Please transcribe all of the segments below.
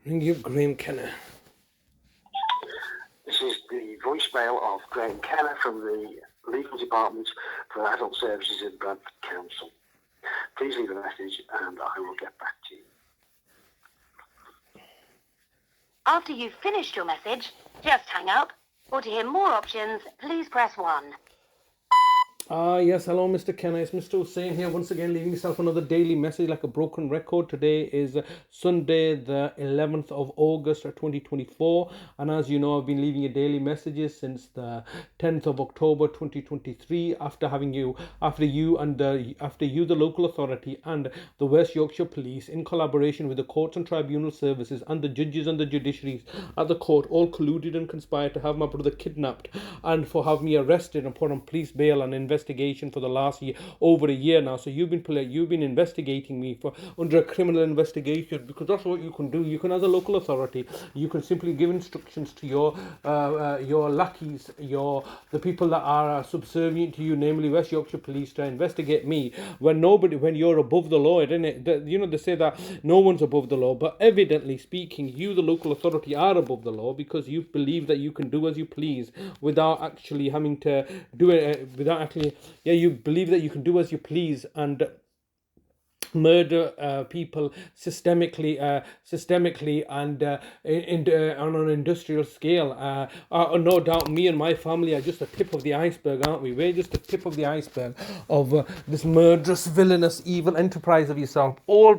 Ring you, Graeme Kenna. This is the voicemail of Graeme Kenna from the Legal Department for Adult Services in Bradford Council. Please leave a message and I will get back to you. After you've finished your message, just hang up. Or to hear more options, please press 1. Yes, hello, Mr. Kenna. It's Mr. Hussain here, once again, leaving yourself another daily message like a broken record. Today is Sunday, the 11th of August 2024. And as you know, I've been leaving you daily messages since the 10th of October 2023, after you, the local authority, and the West Yorkshire Police, in collaboration with the courts and tribunal services and the judges and the judiciaries at the court, all colluded and conspired to have my brother kidnapped and for have me arrested and put on police bail and investigation for the last year, over a year now. So you've been investigating me for under a criminal investigation, because that's what you can do. You can, as a local authority, you can simply give instructions to your lackeys, the people that are subservient to you, namely West Yorkshire Police, to investigate me when you're above the law, isn't it? They say that no one's above the law, but evidently speaking, you, the local authority, are above the law, because you believe that you can do as you please without actually having to do it, you believe that you can do as you please and murder people systemically and on an industrial scale. No doubt me and my family are just the tip of the iceberg, aren't we? We're just the tip of the iceberg of this murderous, villainous, evil enterprise of yourself, all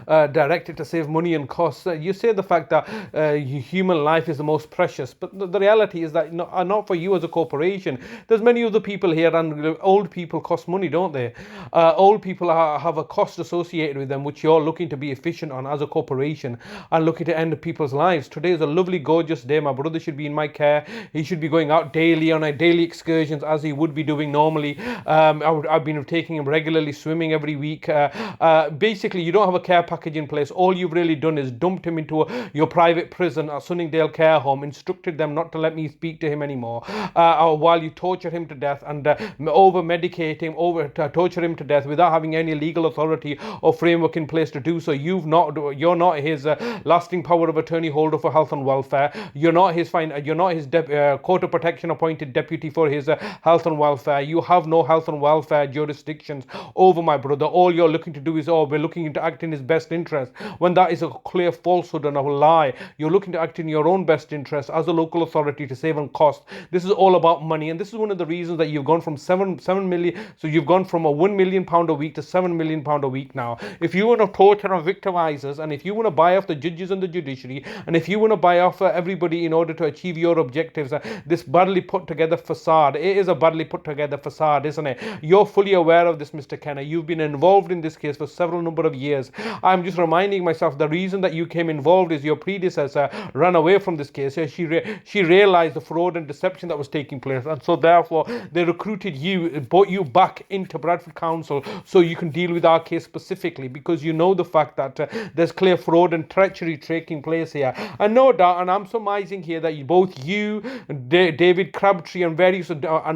directed to save money and costs. You say the fact that human life is the most precious, but the reality is that not for you as a corporation. There's many other people here, and old people cost money, don't they? Old people have a cost associated with them, which you're looking to be efficient on as a corporation and looking to end people's lives. Today is a lovely, gorgeous day. My brother should be in my care. He should be going out daily on a daily excursions, as he would be doing normally. I've been taking him regularly swimming every week. Basically, you don't have a care package in place. All you've really done is dumped him into your private prison at Sunningdale Care Home, instructed them not to let me speak to him anymore, while you torture him to death and over-medicate him, torture him to death without having any legal authority or framework in place to do so. You're not his lasting power of attorney holder for health and welfare. You're not his court of protection appointed deputy for his health and welfare. You have no health and welfare jurisdictions over my brother. All you're looking to do is, we're looking to act in his best interest, when that is a clear falsehood and a lie. You're looking to act in your own best interest as a local authority to save on cost. This is all about money, and this is one of the reasons that you've gone from 7 million. So you've gone from a £1 million a week to £7 million a week now. If you want to torture and victimize us, and if you want to buy off the judges and the judiciary, and if you want to buy off everybody in order to achieve your objectives, this badly put together facade, it is a badly put together facade, isn't it? You're fully aware of this, Mr. Kenna. You've been involved in this case for several number of years. I'm just reminding myself, the reason that you came involved is your predecessor ran away from this case. She realized the fraud and deception that was taking place, and so therefore they recruited you, brought you back into Bradford Council so you can deal with our case specifically, because you know the fact that there's clear fraud and treachery taking place here. And no doubt, and I'm surmising here that both you, David Crabtree, and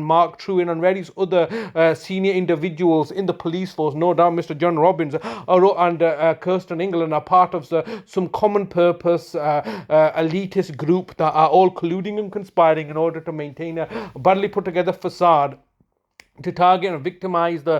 Mark Trewin, and various other senior individuals in the police force, no doubt Mr. John Robbins and Kirsten England, are part of some common purpose elitist group that are all colluding and conspiring in order to maintain a badly put together facade to target and victimize the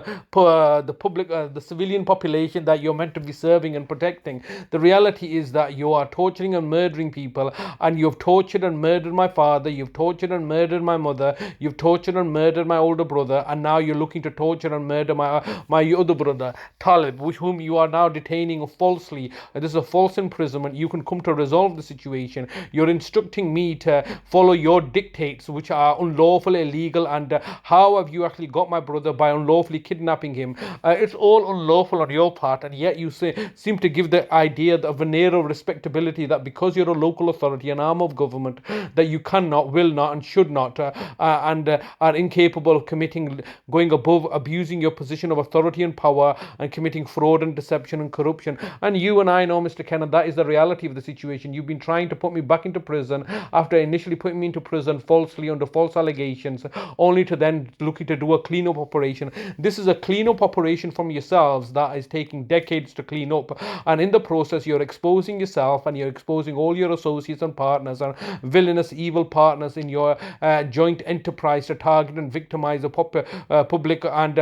public, the civilian population that you're meant to be serving and protecting. The reality is that you are torturing and murdering people, and you've tortured and murdered my father, you've tortured and murdered my mother, you've tortured and murdered my older brother, and now you're looking to torture and murder my other brother, Talib, whom you are now detaining falsely. This is a false imprisonment. You can come to resolve the situation. You're instructing me to follow your dictates, which are unlawful, illegal, and how have you actually got my brother by unlawfully kidnapping him? It's all unlawful on your part, and yet you seem to give the idea, the veneer of respectability, that because you're a local authority, an arm of government, that you cannot, will not, and should not, and are incapable of going above, abusing your position of authority and power, and committing fraud and deception and corruption. And you and I know, Mr. Kenna, that is the reality of the situation. You've been trying to put me back into prison after initially putting me into prison falsely under false allegations, only to then looking to do a cleanup operation. This is a cleanup operation from yourselves that is taking decades to clean up, and in the process you're exposing yourself and you're exposing all your associates and partners and villainous evil partners in your joint enterprise to target and victimize the public and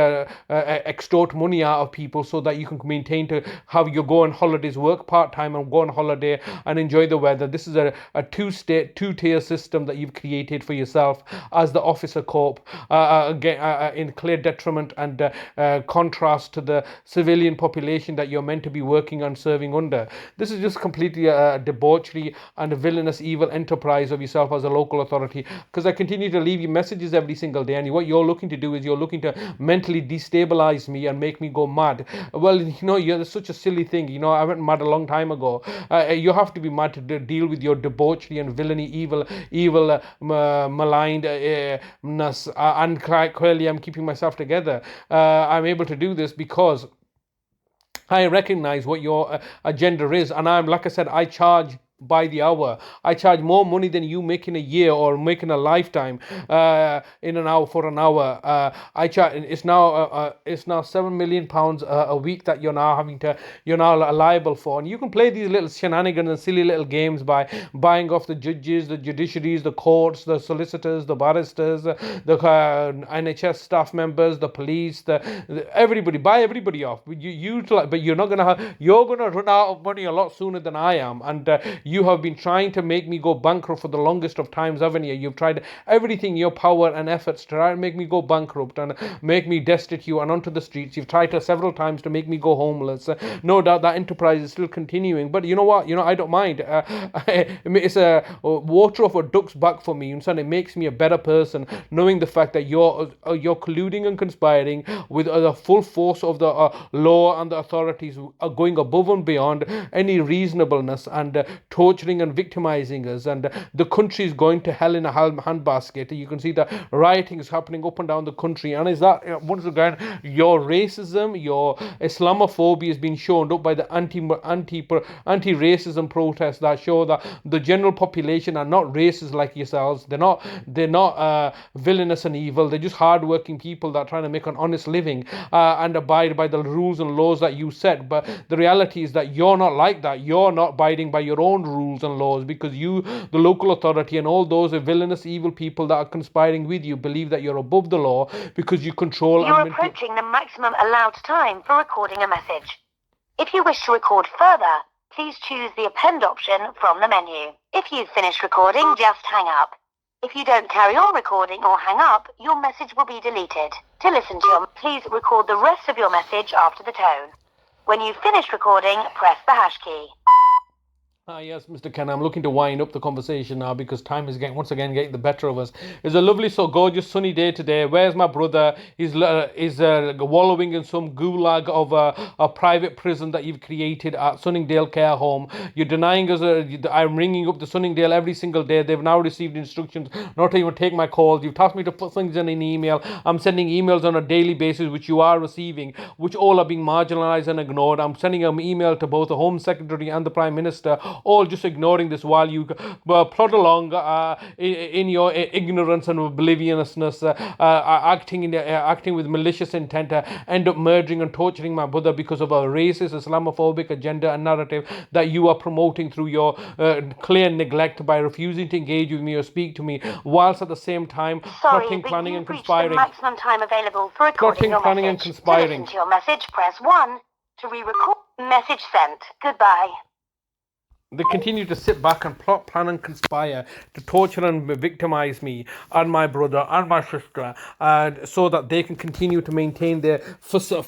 extort money out of people so that you can maintain to have you go on holidays, work part-time and go on holiday and enjoy the weather. This is a two-tier system that you've created for yourself as the officer corp, in clear detriment and contrast to the civilian population that you're meant to be working and serving under. This is just completely a debauchery and a villainous evil enterprise of yourself as a local authority, because I continue to leave you messages every single day, and what you're looking to do is you're looking to mentally destabilize me and make me go mad. Well, you're such a silly thing. I went mad a long time ago. You have to be mad to deal with your debauchery and villainy, evil malignedness, and quite clearly I'm keeping myself together. I'm able to do this because I recognize what your agenda is, and like I said, I charge by the hour. I charge more money than you make in a year or make in a lifetime in an hour for an hour. I charge. It's now £7 million a week that you're now liable for, and you can play these little shenanigans and silly little games by buying off the judges, the judiciaries, the courts, the solicitors, the barristers, the NHS staff members, the police, everybody. Buy everybody off. But you're gonna run out of money a lot sooner than I am, and you have been trying to make me go bankrupt for the longest of times, haven't you? You've tried everything in your power and efforts to try and make me go bankrupt and make me destitute and onto the streets. You've tried several times to make me go homeless. No doubt that enterprise is still continuing, but you know what? I don't mind. It's a water off a duck's back for me, and it makes me a better person knowing the fact that you're colluding and conspiring with the full force of the law, and the authorities are going above and beyond any reasonableness and torturing and victimizing us, and the country is going to hell in a handbasket. You can see that rioting is happening up and down the country, and is that once again your racism, your Islamophobia is being shown up by the anti-racism protests that show that the general population are not racist like yourselves. They're not villainous and evil. They're just hardworking people that are trying to make an honest living and abide by the rules and laws that you set. But the reality is that you're not like that. You're not abiding by your own rules and laws, because you, the local authority, and all those villainous evil people that are conspiring with you believe that you're above the law because you control. You're approaching the maximum allowed time for recording a message. If you wish to record further, please choose the append option from the menu. If you've finished recording, just hang up. If you don't carry on recording or hang up, your message will be deleted. To listen to please record the rest of your message after the tone. When you've finished recording, press the hash key. Yes, Mr. Kenna, I'm looking to wind up the conversation now because time is once again getting the better of us. It's a lovely, so gorgeous, sunny day today. Where's my brother? He's wallowing in some gulag of a private prison that you've created at Sunningdale Care Home. You're denying us. I'm ringing up the Sunningdale every single day. They've now received instructions not to even take my calls. You've tasked me to put things in an email. I'm sending emails on a daily basis, which you are receiving, which all are being marginalized and ignored. I'm sending an email to both the Home Secretary and the Prime Minister, all just ignoring this while you plod along in your ignorance and obliviousness, acting with malicious intent to end up murdering and torturing my brother because of a racist, Islamophobic agenda and narrative that you are promoting through your clear neglect by refusing to engage with me or speak to me, whilst at the same time plotting, planning and conspiring. The maximum time available for recording your planning message. and conspiring. To listen to your message, press 1. To re-record, message sent. Goodbye. They continue to sit back and plot, plan and conspire to torture and victimize me and my brother and my sister, so that they can continue to maintain their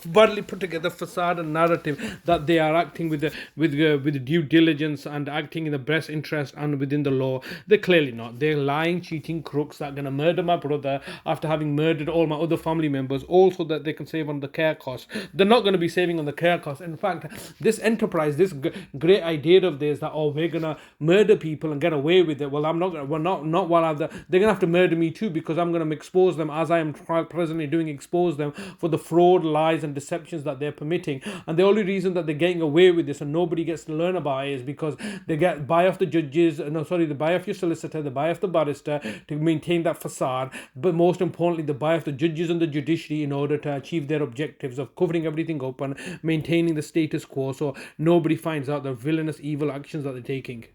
badly put together facade and narrative that they are acting with due diligence and acting in the best interest and within the law. They're clearly not. They're lying, cheating crooks that are going to murder my brother after having murdered all my other family members, also that they can save on the care costs. They're not going to be saving on the care costs. In fact, this enterprise, this great idea of theirs that oh, we're gonna murder people and get away with it. Well, I'm not gonna, well, not while they're gonna have to murder me too, because I'm gonna expose them, as I am presently doing, expose them for the fraud, lies and deceptions that they're permitting. And the only reason that they're getting away with this and nobody gets to learn about it is because they buy off the judges, they buy off your solicitor, they buy off the barrister to maintain that facade, but most importantly, they buy off the judges and the judiciary in order to achieve their objectives of covering everything up and maintaining the status quo, so nobody finds out the villainous evil actions that they're taking.